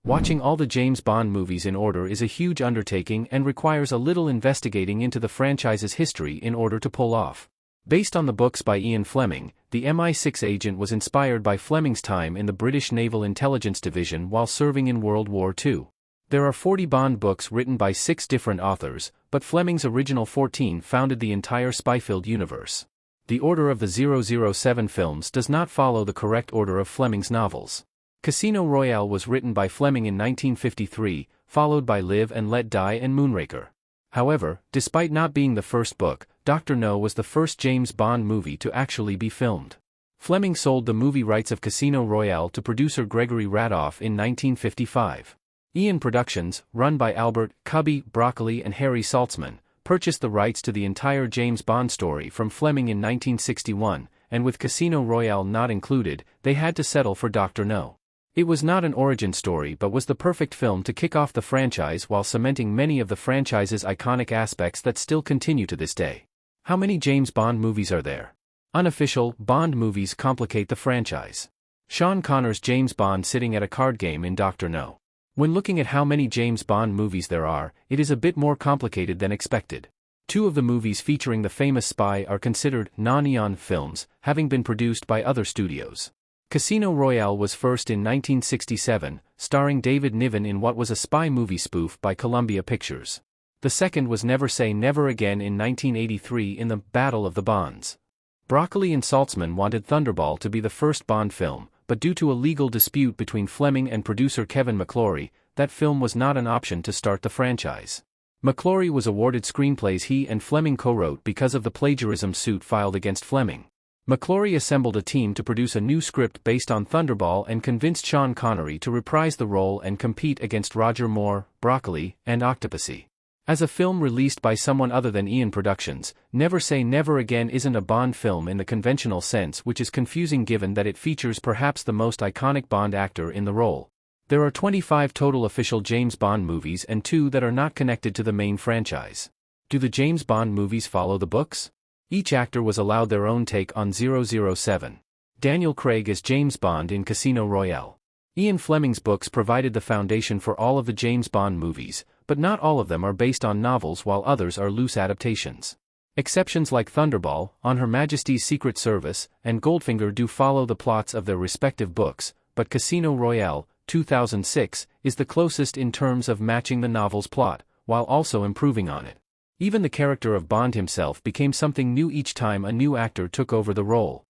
Watching all the James Bond movies in order is a huge undertaking and requires a little investigating into the franchise's history in order to pull off. Based on the books by Ian Fleming, the MI6 agent was inspired by Fleming's time in the British Naval Intelligence Division while serving in World War II. There are 40 Bond books written by 6 different authors, but Fleming's original 14 founded the entire spy-filled universe. The order of the 007 films does not follow the correct order of Fleming's novels. Casino Royale was written by Fleming in 1953, followed by Live and Let Die and Moonraker. However, despite not being the first book, Dr. No was the first James Bond movie to actually be filmed. Fleming sold the movie rights of Casino Royale to producer Gregory Ratoff in 1955. Ian Productions, run by Albert Cubby Broccoli and Harry Saltzman, purchased the rights to the entire James Bond story from Fleming in 1961, and with Casino Royale not included, they had to settle for Dr. No. It was not an origin story but was the perfect film to kick off the franchise while cementing many of the franchise's iconic aspects that still continue to this day. How many James Bond movies are there? Unofficial Bond movies complicate the franchise. Sean Connery's James Bond sitting at a card game in Dr. No. When looking at how many James Bond movies there are, it is a bit more complicated than expected. 2 of the movies featuring the famous spy are considered non-Eon films, having been produced by other studios. Casino Royale was first in 1967, starring David Niven in what was a spy movie spoof by Columbia Pictures. The second was Never Say Never Again in 1983 in the Battle of the Bonds. Broccoli and Saltzman wanted Thunderball to be the first Bond film, but due to a legal dispute between Fleming and producer Kevin McClory, that film was not an option to start the franchise. McClory was awarded screenplays he and Fleming co-wrote because of the plagiarism suit filed against Fleming. McClory assembled a team to produce a new script based on Thunderball and convinced Sean Connery to reprise the role and compete against Roger Moore, Broccoli, and Octopussy. As a film released by someone other than Ian Productions, Never Say Never Again isn't a Bond film in the conventional sense, which is confusing given that it features perhaps the most iconic Bond actor in the role. There are 25 total official James Bond movies and 2 that are not connected to the main franchise. Do the James Bond movies follow the books? Each actor was allowed their own take on 007. Daniel Craig as James Bond in Casino Royale. Ian Fleming's books provided the foundation for all of the James Bond movies, but not all of them are based on novels while others are loose adaptations. Exceptions like Thunderball, On Her Majesty's Secret Service, and Goldfinger do follow the plots of their respective books, but Casino Royale, 2006, is the closest in terms of matching the novel's plot, while also improving on it. Even the character of Bond himself became something new each time a new actor took over the role.